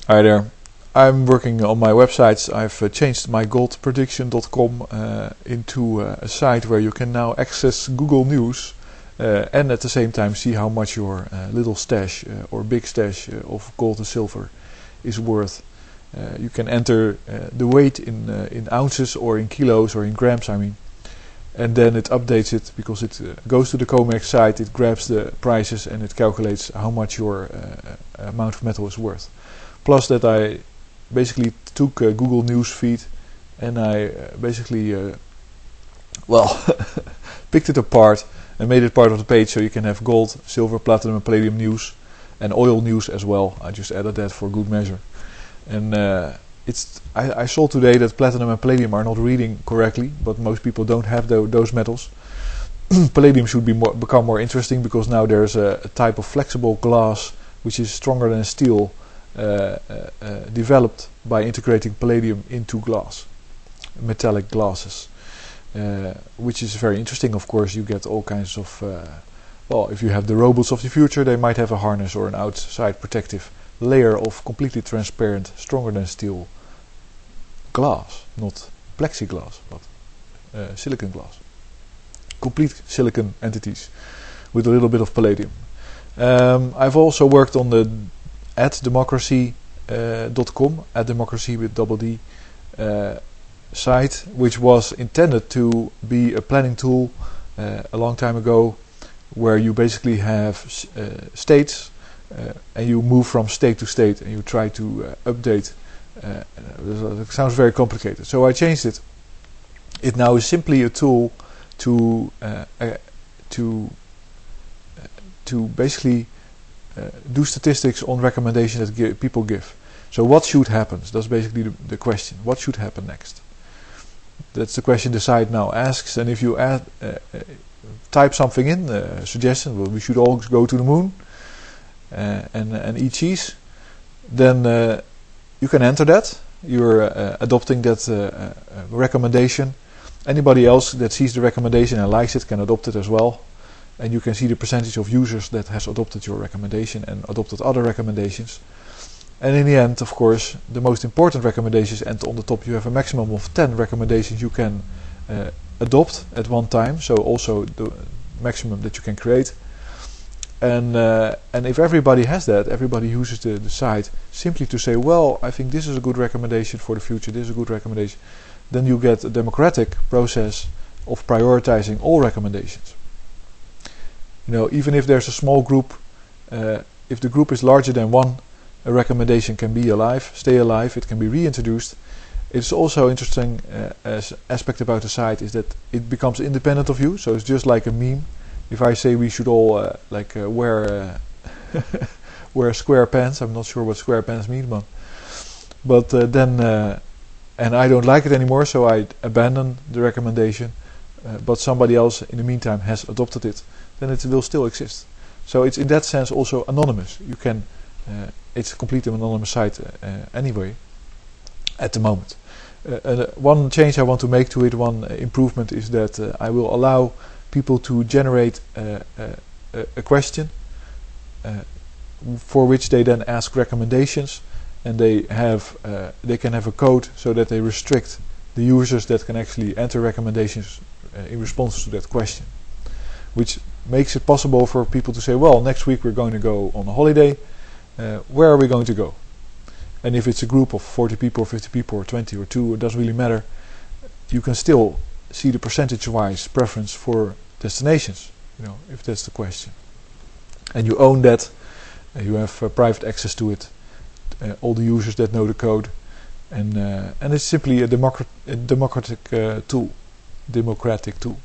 Hi there. I'm working on my websites. I've changed my goldprediction.com into a site where you can now access Google News and at the same time see how much your little stash or big stash of gold and silver is worth. You can enter the weight in ounces or in kilos or in grams, I mean. And then it updates it because it goes to the COMEX site, it grabs the prices and it calculates how much your amount of metal is worth. Plus that I basically took Google News feed and I picked it apart and made it part of the page so you can have gold, silver, platinum and palladium news and oil news as well. I just added that for good measure. And I saw today that platinum and palladium are not reading correctly, but most people don't have those metals. Palladium should become more interesting because now there's a type of flexible glass which is stronger than steel, developed by integrating palladium into glass, metallic glasses, which is very interesting. Of course, you get all kinds of, if you have the robots of the future, they might have a harness or an outside protective layer of completely transparent, stronger than steel glass, not plexiglass, but silicon glass. Complete silicon entities with a little bit of palladium. I've also worked on the @democracy.com, @democracy with double D, site, which was intended to be a planning tool a long time ago, where you basically have states and you move from state to state and you try to update. It sounds very complicated, so I changed it. It now is simply a tool to basically do statistics on recommendations that people give. So what should happen? That's basically the question. What should happen next? That's the question the site now asks. And if you type something in, a suggestion, well, we should all go to the moon and eat cheese, then you can enter that. You're adopting that recommendation. Anybody else that sees the recommendation and likes it can adopt it as well. And you can see the percentage of users that has adopted your recommendation and adopted other recommendations. And in the end, of course, the most important recommendations, and on the top you have a maximum of 10 recommendations you can adopt at one time, so also the maximum that you can create. And if everybody has that, everybody uses the site simply to say, well, I think this is a good recommendation for the future, this is a good recommendation, then you get a democratic process of prioritizing all recommendations. You know, even if there's a small group, if the group is larger than one, a recommendation can be alive, stay alive, it can be reintroduced. It's also interesting aspect about the site is that it becomes independent of you, so it's just like a meme. If I say we should all wear wear square pants, I'm not sure what square pants mean, but then and I don't like it anymore, so I abandon the recommendation. But somebody else in the meantime has adopted it, then it will still exist. So it's in that sense also anonymous. You can, it's a completely anonymous site anyway at the moment. One change I want to make to it, one improvement, is that I will allow people to generate a question for which they then ask recommendations, and they can have a code so that they restrict the users that can actually enter recommendations in response to that question, which makes it possible for people to say, well, next week we're going to go on a holiday, where are we going to go? And if it's a group of 40 people or 50 people or 20 or 2, it doesn't really matter, you can still see the percentage-wise preference for destinations, you know, if that's the question. And you own that, you have private access to it, all the users that know the code, and it's simply a democratic tool.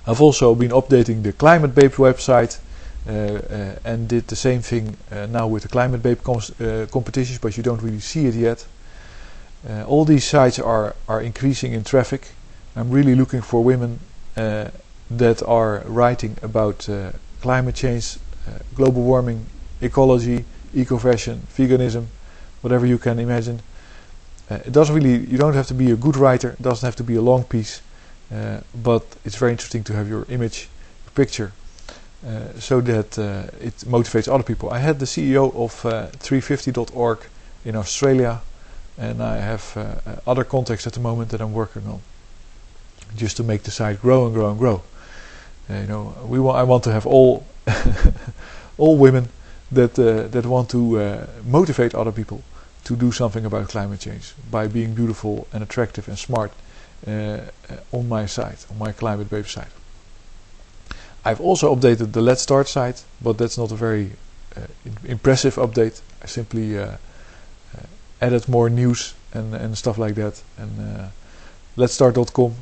I've also been updating the Climate Babe website and did the same thing now with the Climate Babe competitions, but you don't really see it yet. All these sites are increasing in traffic. I'm really looking for women that are writing about climate change, global warming, ecology, eco-fashion, veganism, whatever you can imagine. It doesn't really, you don't have to be a good writer, it doesn't have to be a long piece, but it's very interesting to have your image, your picture so that it motivates other people. I had the CEO of 350.org in Australia, and I have other contacts at the moment that I'm working on, just to make the site grow and grow and grow. I want to have all all women that want to motivate other people to do something about climate change by being beautiful and attractive and smart on my site, on my Climate Babe site. I've also updated the Let's Start site, but that's not a very impressive update. I simply added more news and stuff like that. And let'sstart.com.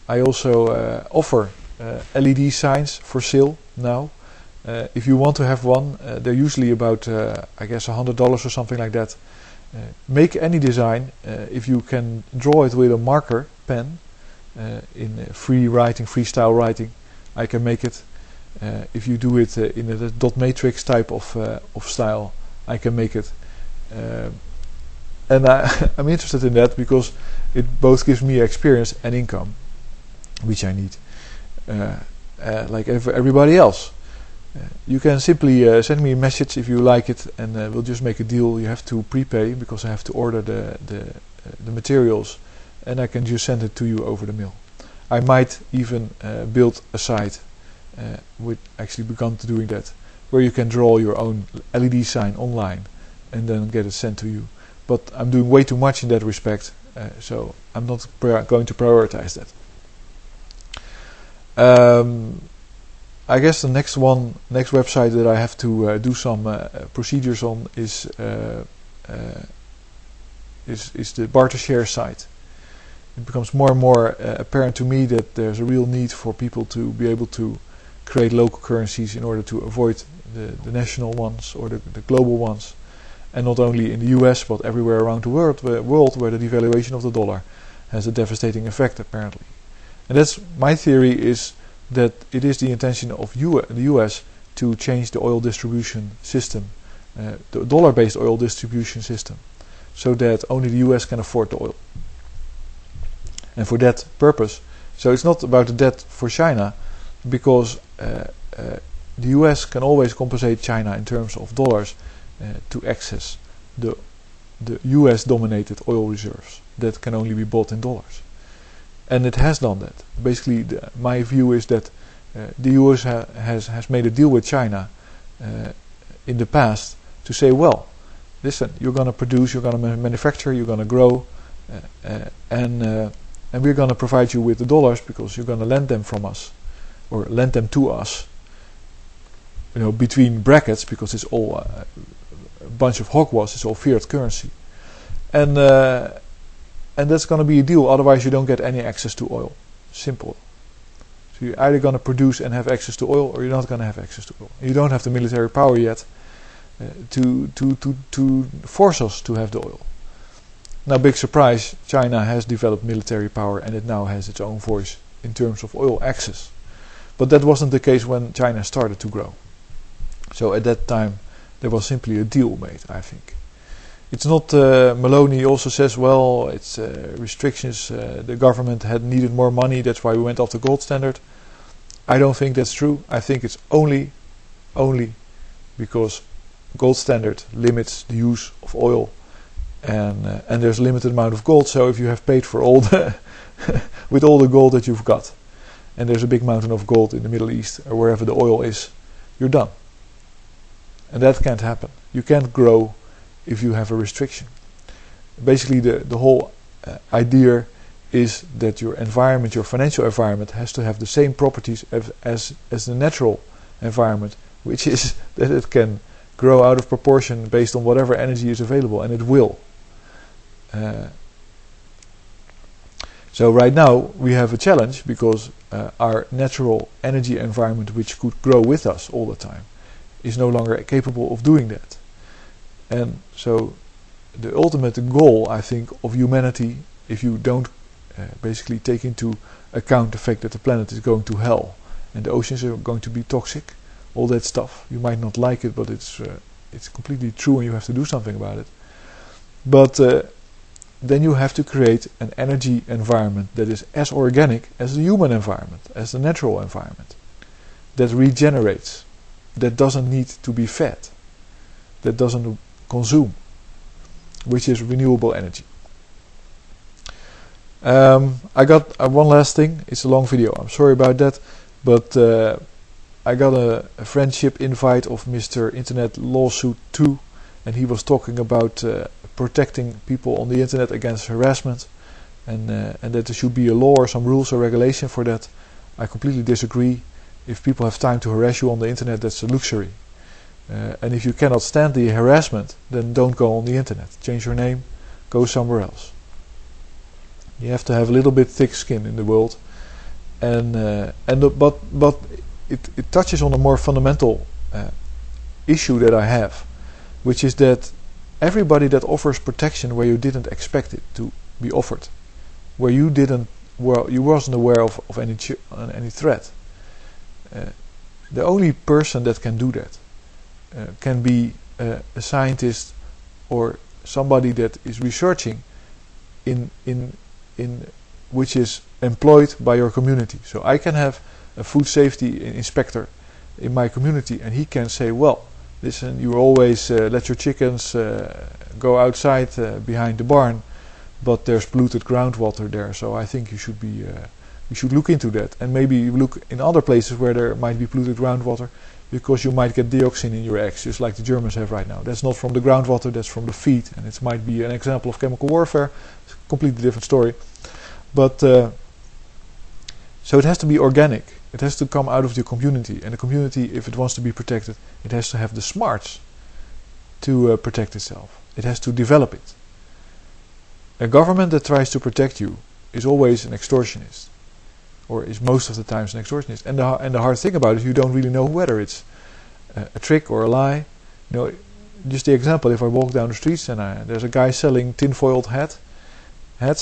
I also offer LED signs for sale now. If you want to have one, they're usually about, I guess, $100 or something like that. Make any design. If you can draw it with a marker pen in freestyle writing, I can make it. If you do it in a dot matrix type of style, I can make it. And I'm interested in that because it both gives me experience and income, which I need, like everybody else. You can simply send me a message if you like it, and we'll just make a deal. You have to prepay because I have to order the materials, and I can just send it to you over the mail. I might even build a site, we've actually begun to doing that, where you can draw your own LED sign online and then get it sent to you. But I'm doing way too much in that respect, so I'm not going to prioritize that. I guess the next website that I have to do some procedures on is the barter share site. It becomes more and more apparent to me that there's a real need for people to be able to create local currencies in order to avoid the national ones or the global ones, and not only in the US but everywhere around the world where the devaluation of the dollar has a devastating effect apparently. And that's my theory, is that it is the intention of the US to change the oil distribution system, the dollar-based oil distribution system, so that only the US can afford the oil. And for that purpose, so it's not about the debt for China, because the US can always compensate China in terms of dollars to access the US-dominated oil reserves that can only be bought in dollars. And it has done that. Basically, my view is that the US has made a deal with China in the past to say, well, listen, you're going to produce, you're going to manufacture, you're going to grow, and we're going to provide you with the dollars because you're going to lend them from us, or lend them to us, between brackets, because it's all a bunch of hogwash, it's all fiat currency. And that's going to be a deal, otherwise you don't get any access to oil. Simple. So you're either going to produce and have access to oil, or you're not going to have access to oil. You don't have the military power yet to force us to have the oil. Now, big surprise, China has developed military power and it now has its own voice in terms of oil access. But that wasn't the case when China started to grow. So at that time there was simply a deal made, I think. It's not, Maloney also says, well, it's restrictions, the government had needed more money, that's why we went off the gold standard. I don't think that's true. I think it's only because gold standard limits the use of oil, and there's a limited amount of gold, so if you have paid for all the with all the gold that you've got, and there's a big mountain of gold in the Middle East or wherever the oil is, you're done. And that can't happen. You can't grow if you have a restriction. Basically, the whole idea is that your environment, your financial environment, has to have the same properties as the natural environment, which is that it can grow out of proportion based on whatever energy is available, and it will. So right now we have a challenge because our natural energy environment, which could grow with us all the time, is no longer capable of doing that. And so the ultimate goal, I think, of humanity, if you don't basically take into account the fact that the planet is going to hell and the oceans are going to be toxic, all that stuff, you might not like it, but it's completely true and you have to do something about it. But then you have to create an energy environment that is as organic as the human environment, as the natural environment. that regenerates, that doesn't need to be fed, that doesn't consume, which is renewable energy. I got one last thing. It's a long video. I'm sorry about that, but I got a friendship invite of Mr. Internet Lawsuit 2, and he was talking about protecting people on the internet against harassment, and that there should be a law or some rules or regulation for that. I completely disagree. If people have time to harass you on the internet, that's a luxury. And if you cannot stand the harassment, then don't go on the internet. Change your name, go somewhere else. You have to have a little bit thick skin in the world, but it touches on a more fundamental issue that I have, which is that everybody that offers protection where you didn't expect it to be offered, where you wasn't aware of any threat, the only person that can do that can be a scientist or somebody that is researching in which is employed by your community. So I can have a food safety inspector in my community, and he can say, well, listen, you always let your chickens go outside behind the barn, but there's polluted groundwater there, so I think you should look into that, and maybe look in other places where there might be polluted groundwater, because you might get dioxin in your eggs, just like the Germans have right now. That's not from the groundwater, that's from the feed, and it might be an example of chemical warfare. It's a completely different story. But so it has to be organic. It has to come out of the community, and the community, if it wants to be protected, it has to have the smarts to protect itself. It has to develop it. A government that tries to protect you is always an extortionist, or is most of the times an extortionist. And the hard thing about it is you don't really know whether it's a trick or a lie. You know, just the example: if I walk down the streets and there's a guy selling tin-foiled hats,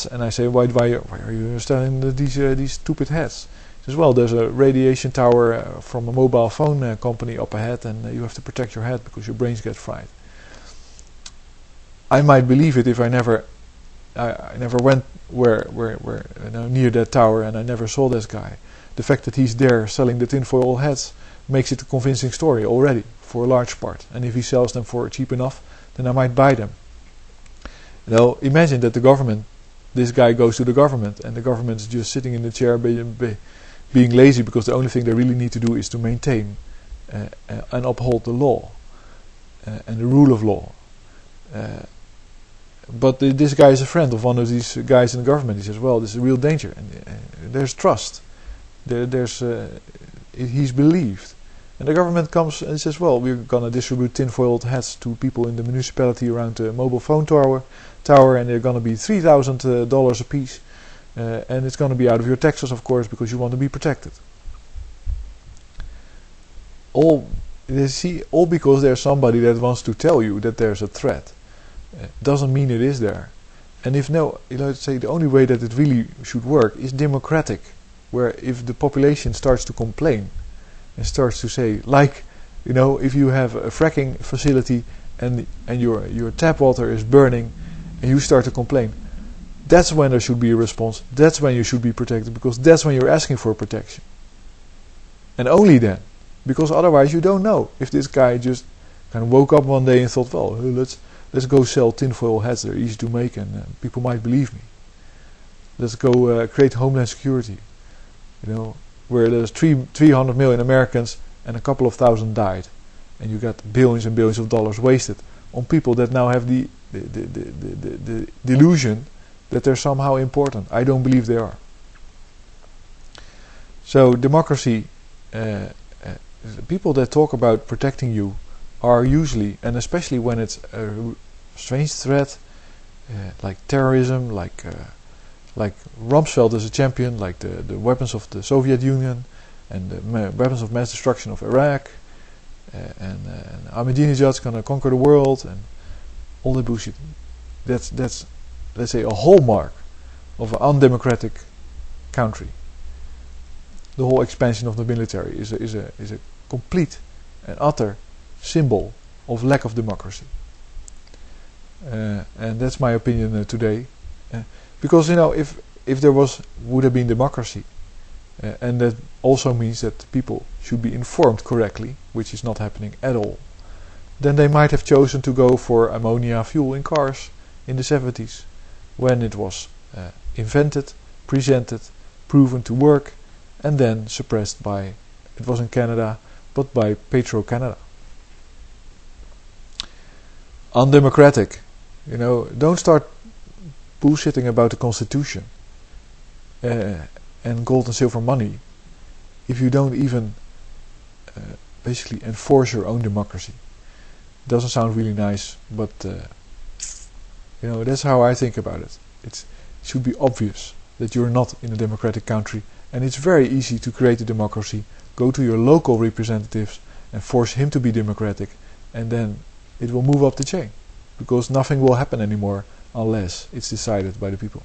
and I say, why are you selling these stupid hats? He says, well, there's a radiation tower from a mobile phone company up ahead, and you have to protect your head because your brains get fried. I might believe it if I never went where near that tower, and I never saw this guy. The fact that he's there selling the tinfoil hats makes it a convincing story already for a large part. And if he sells them for cheap enough, then I might buy them. Now imagine that the government, this guy goes to the government, and the government is just sitting in the chair being lazy, because the only thing they really need to do is to maintain and uphold the law and the rule of law. But this guy is a friend of one of these guys in the government. He says, well, this is a real danger. And there's trust. He's believed. And the government comes and says, well, we're going to distribute tin-foiled hats to people in the municipality around the mobile phone tower, and they're going to be $3,000 a piece. And it's going to be out of your taxes, of course, because you want to be protected. All because there's somebody that wants to tell you that there's a threat. Doesn't mean it is there. And let's say the only way that it really should work is democratic, where if the population starts to complain and starts to say, like, if you have a fracking facility and your tap water is burning and you start to complain, that's when there should be a response. That's when you should be protected, because that's when you're asking for protection. And only then, because otherwise you don't know if this guy just kind of woke up one day and thought, well, let's go sell tinfoil hats. They're easy to make, and people might believe me. Let's go create homeland security. Where there's 300 million Americans and a couple of thousand died, and you got billions and billions of dollars wasted on people that now have the delusion that they're somehow important. I don't believe they are. So democracy, people that talk about protecting you are usually, and especially when it's a strange threat, like terrorism, like Rumsfeld is a champion, like the weapons of the Soviet Union and the weapons of mass destruction of Iraq, and Ahmadinejad's going to conquer the world, and all the bullshit. That's let's say a hallmark of an undemocratic country. The whole expansion of the military is a complete and utter symbol of lack of democracy. And that's my opinion today. Because if there would have been democracy, And that also means that people should be informed correctly, which is not happening at all. Then they might have chosen to go for ammonia fuel in cars in the 70s, when it was invented, presented, proven to work, and then suppressed by, it was in Canada, but by Petro-Canada. Undemocratic. Don't start bullshitting about the Constitution and gold and silver money if you don't even basically enforce your own democracy. Doesn't sound really nice, but that's how I think about it. It should be obvious that you're not in a democratic country, and it's very easy to create a democracy. Go to your local representatives and force him to be democratic, and then it will move up the chain, because nothing will happen anymore unless it's decided by the people.